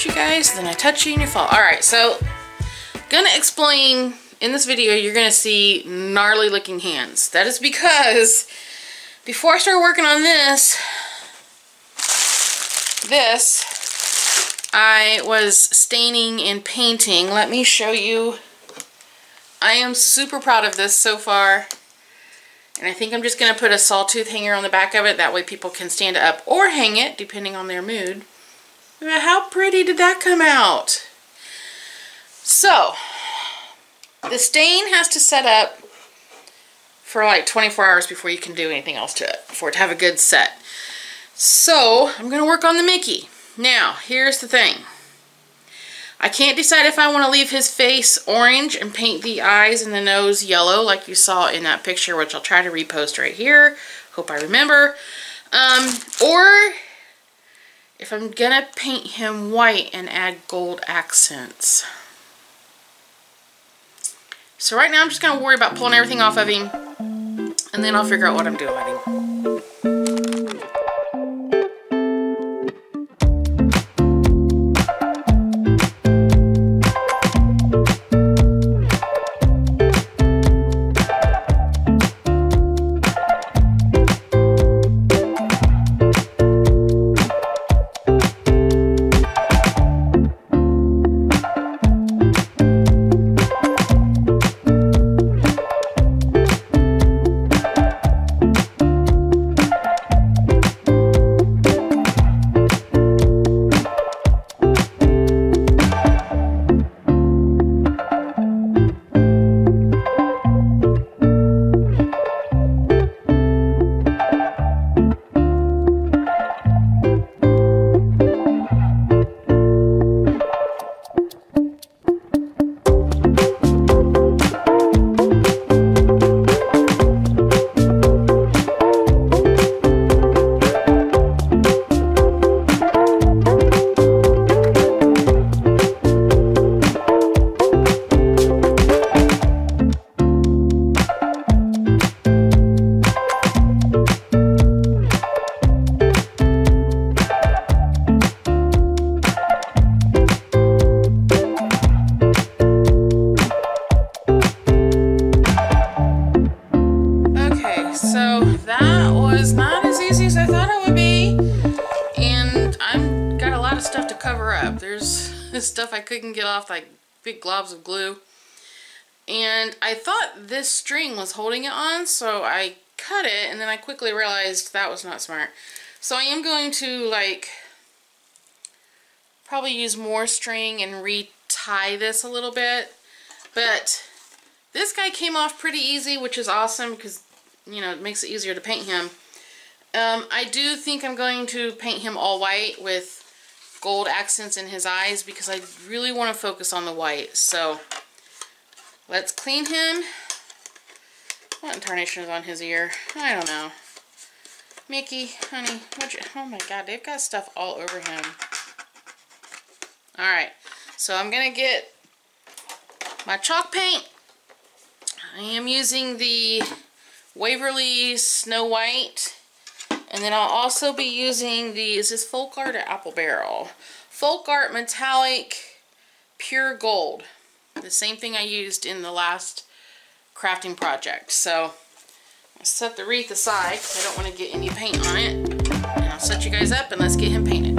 touched you guys, then I touch you and you fall. Alright, so gonna explain in this video. You're gonna see gnarly looking hands. That is because before I started working on this I was staining and painting. Let me show you. I am super proud of this so far. And I think I'm just going to put a sawtooth hanger on the back of it. That way people can stand it up or hang it, depending on their mood. How pretty did that come out? So, the stain has to set up for like 24 hours before you can do anything else to it, for it to have a good set. So, I'm going to work on the Mickey. Now, here's the thing. I can't decide if I want to leave his face orange and paint the eyes and the nose yellow like you saw in that picture, which I'll try to repost right here. Hope I remember. Or if I'm going to paint him white and add gold accents. So right now I'm just going to worry about pulling everything off of him, and then I'll figure out what I'm doing with him. Stuff I couldn't get off, like big globs of glue, and I thought this string was holding it on, so I cut it, and then I quickly realized that was not smart. So I am going to like probably use more string and retie this a little bit, but this guy came off pretty easy, which is awesome because, you know, it makes it easier to paint him. I do think I'm going to paint him all white with gold accents in his eyes because I really want to focus on the white. So let's clean him. What in tarnation is on his ear? I don't know. Mickey, honey, oh my god, they've got stuff all over him. Alright, so I'm going to get my chalk paint. I am using the Waverly Snow White. And then I'll also be using the, is this Folk Art or Apple Barrel? Folk Art Metallic Pure Gold. The same thing I used in the last crafting project. So I'll set the wreath aside because I don't want to get any paint on it. And I'll set you guys up and let's get him painted.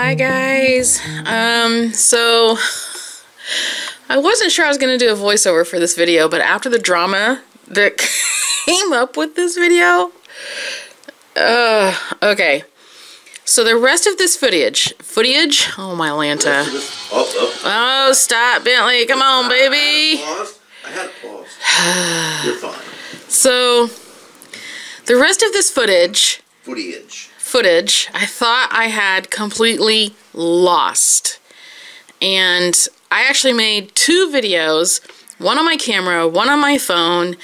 Hi guys. So I wasn't sure I was going to do a voiceover for this video, but after the drama that came up with this video, okay. So the rest of this footage, oh my Lanta. Oh, stop, Bentley, come on, baby. I had to pause. You're fine. So the rest of this footage, I thought I had completely lost. And I actually made 2 videos, one on my camera, one on my phone,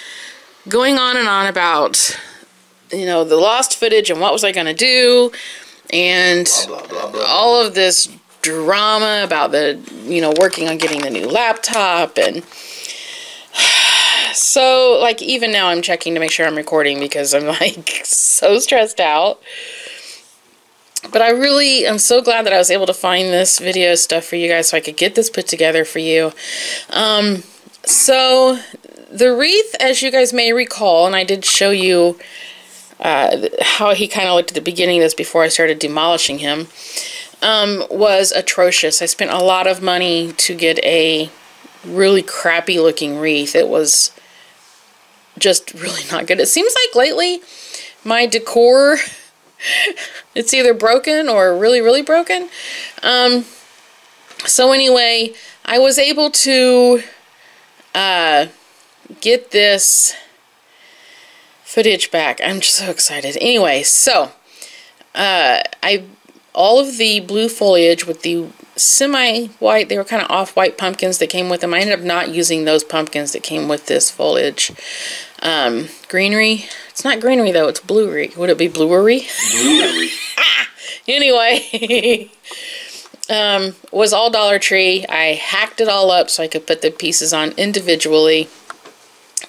going on and on about, you know, the lost footage and what was I going to do, and blah, blah, blah, blah. All of this drama about the, you know, working on getting the new laptop. And so, like, even now I'm checking to make sure I'm recording because I'm, like, so stressed out. But I really am so glad that I was able to find this video stuff for you guys so I could get this put together for you. So the Wreath, as you guys may recall, and I did show you how he kind of looked at the beginning of this before I started demolishing him, was atrocious. I spent a lot of money to get a really crappy looking Wreath. It was just really not good. It seems like lately my decor, it's either broken or really, really broken. So anyway, I was able to get this footage back. I'm just so excited. Anyway, so all of the blue foliage with the semi-white, they were kind of off-white pumpkins that came with them. I ended up not using those pumpkins that came with this foliage. Greenery. It's not greenery though, it's bluery. Would it be bluery? Bluery. Anyway, was all Dollar Tree. I hacked it all up so I could put the pieces on individually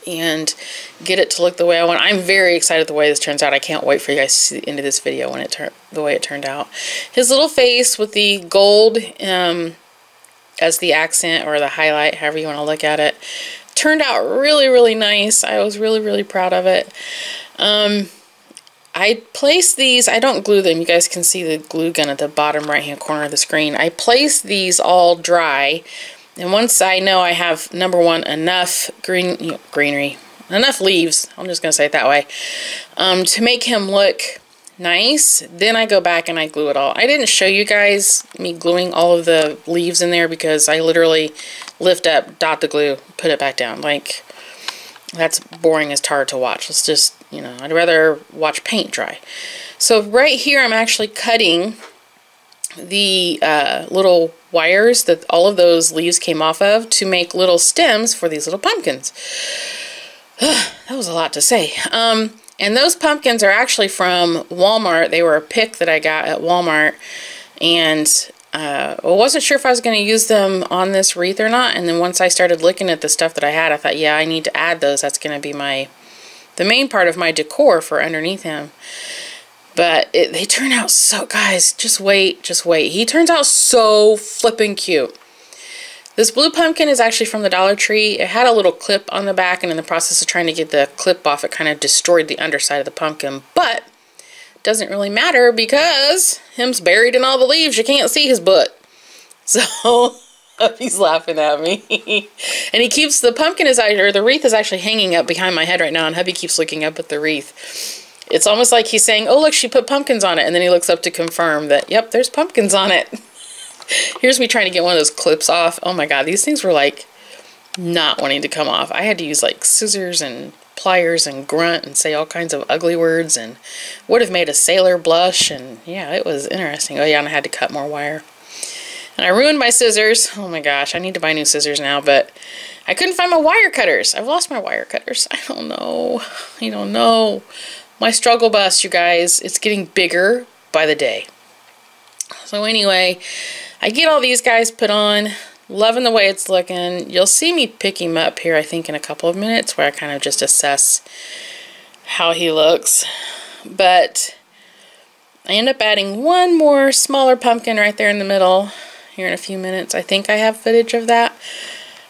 and get it to look the way I want. I'm very excited the way this turns out. I can't wait for you guys to see the end of this video when the way it turned out. His little face with the gold as the accent or the highlight, however you want to look at it, turned out really, really nice. I was really, really proud of it. I placed these, I don't glue them. You guys can see the glue gun at the bottom right hand corner of the screen. I placed these all dry, and once I know I have, number one, enough greenery, enough leaves, I'm just going to say it that way, to make him look nice, then I go back and I glue it all. I didn't show you guys me gluing all of the leaves in there because I literally lift up, dot the glue, put it back down. Like, that's boring as tar to watch. Let's just, you know, I'd rather watch paint dry. So right here I'm actually cutting the little wires that all of those leaves came off of to make little stems for these little pumpkins. That was a lot to say. And those pumpkins are actually from Walmart. They were a pick that I got at Walmart, and I wasn't sure if I was going to use them on this wreath or not. And then once I started looking at the stuff that I had, I thought, yeah, I need to add those. That's going to be the main part of my decor for underneath him. But they turn out so, guys, just wait, just wait. He turns out so flippin' cute. This blue pumpkin is actually from the Dollar Tree. It had a little clip on the back, and in the process of trying to get the clip off, it kind of destroyed the underside of the pumpkin. But it doesn't really matter because him's buried in all the leaves. You can't see his butt. So he's laughing at me. And he keeps, the pumpkin is, or the wreath is actually hanging up behind my head right now, and hubby keeps looking up at the wreath. It's almost like he's saying, oh, look, she put pumpkins on it. And then he looks up to confirm that, yep, there's pumpkins on it. Here's me trying to get one of those clips off. Oh my god, these things were like not wanting to come off. I had to use like scissors and pliers and grunt and say all kinds of ugly words, and would have made a sailor blush. And yeah, it was interesting. Oh yeah, and I had to cut more wire. And I ruined my scissors. Oh my gosh, I need to buy new scissors now, but I couldn't find my wire cutters. I've lost my wire cutters. I don't know. I don't know. My struggle bus, you guys, it's getting bigger by the day. So anyway, I get all these guys put on, loving the way it's looking. You'll see me pick him up here, I think, in a couple of minutes, where I kind of just assess how he looks. But I end up adding one more smaller pumpkin right there in the middle here in a few minutes. I think I have footage of that.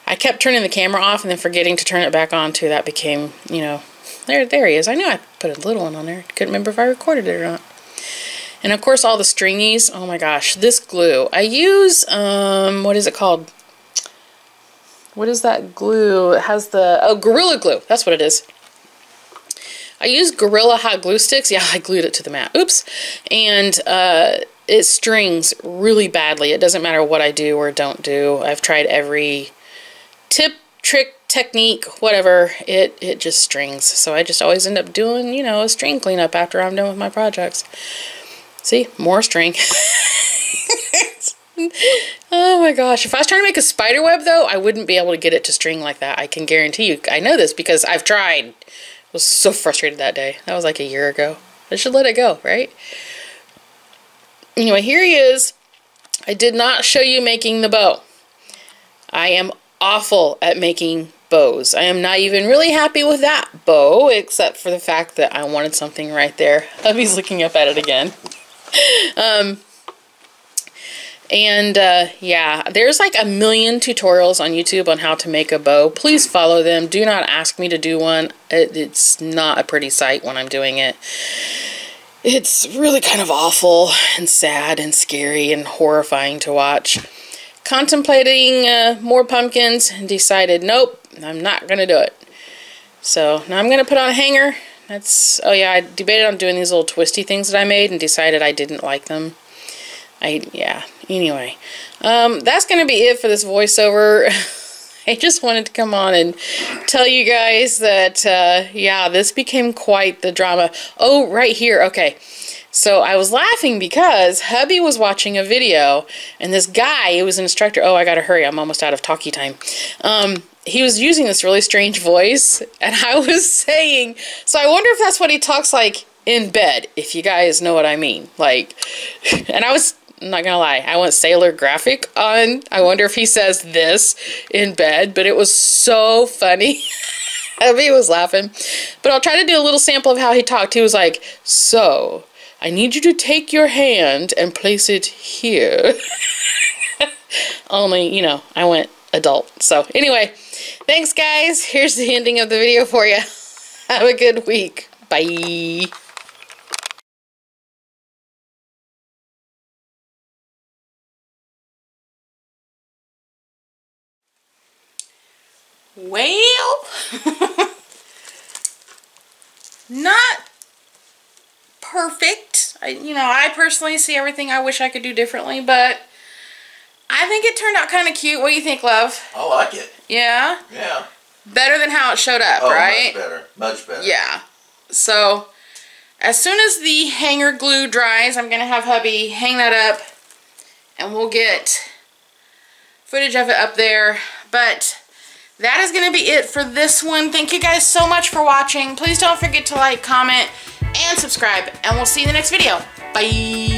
I kept turning the camera off and then forgetting to turn it back on too. That became, you know, there he is. I knew I put a little one on there. Couldn't remember if I recorded it or not. And of course all the stringies. Oh my gosh, this glue. I use, what is it called? What is that glue? It has the, oh, Gorilla Glue. That's what it is. I use Gorilla Hot Glue Sticks. Yeah, I glued it to the mat. Oops. And it strings really badly. It doesn't matter what I do or don't do. I've tried every tip, trick, technique, whatever. It just strings. So I just always end up doing, you know, a string cleanup after I'm done with my projects. See? More string. Oh my gosh. If I was trying to make a spider web though, I wouldn't be able to get it to string like that. I can guarantee you. I know this because I've tried. I was so frustrated that day. That was like a year ago. I should let it go, right? Anyway, here he is. I did not show you making the bow. I am awful at making bows. I am not even really happy with that bow, except for the fact that I wanted something right there. Hubby's looking up at it again. Yeah, there's like a million tutorials on YouTube on how to make a bow. Please follow them. Do not ask me to do one. It's not a pretty sight when I'm doing it. It's really kind of awful and sad and scary and horrifying to watch. Contemplating more pumpkins and decided, nope, I'm not going to do it. So now I'm going to put on a hanger. That's, oh yeah, I debated on doing these little twisty things that I made and decided I didn't like them. Yeah, anyway, that's going to be it for this voiceover. I just wanted to come on and tell you guys that, yeah, this became quite the drama. Oh, right here, okay. So I was laughing because hubby was watching a video, and this guy, he was an instructor. Oh, I gotta hurry, I'm almost out of talkie time. He was using this really strange voice, and I was saying, so I wonder if that's what he talks like in bed, if you guys know what I mean. Like, and I'm not gonna lie, I went Sailor Graphic on. I wonder if he says this in bed, but it was so funny. He was laughing. But I'll try to do a little sample of how he talked. He was like, so, I need you to take your hand and place it here. Only, you know, I went adult. So, anyway, thanks guys. Here's the ending of the video for you. Have a good week. Bye. Well, not perfect. I personally see everything I wish I could do differently, but I think it turned out kind of cute. What do you think, love? I like it. Yeah? Yeah. Better than how it showed up, oh, right? Much better. Much better. Yeah. So, as soon as the hanger glue dries, I'm going to have hubby hang that up, and we'll get footage of it up there. But that is going to be it for this one. Thank you guys so much for watching. Please don't forget to like, comment, and subscribe. And we'll see you in the next video. Bye.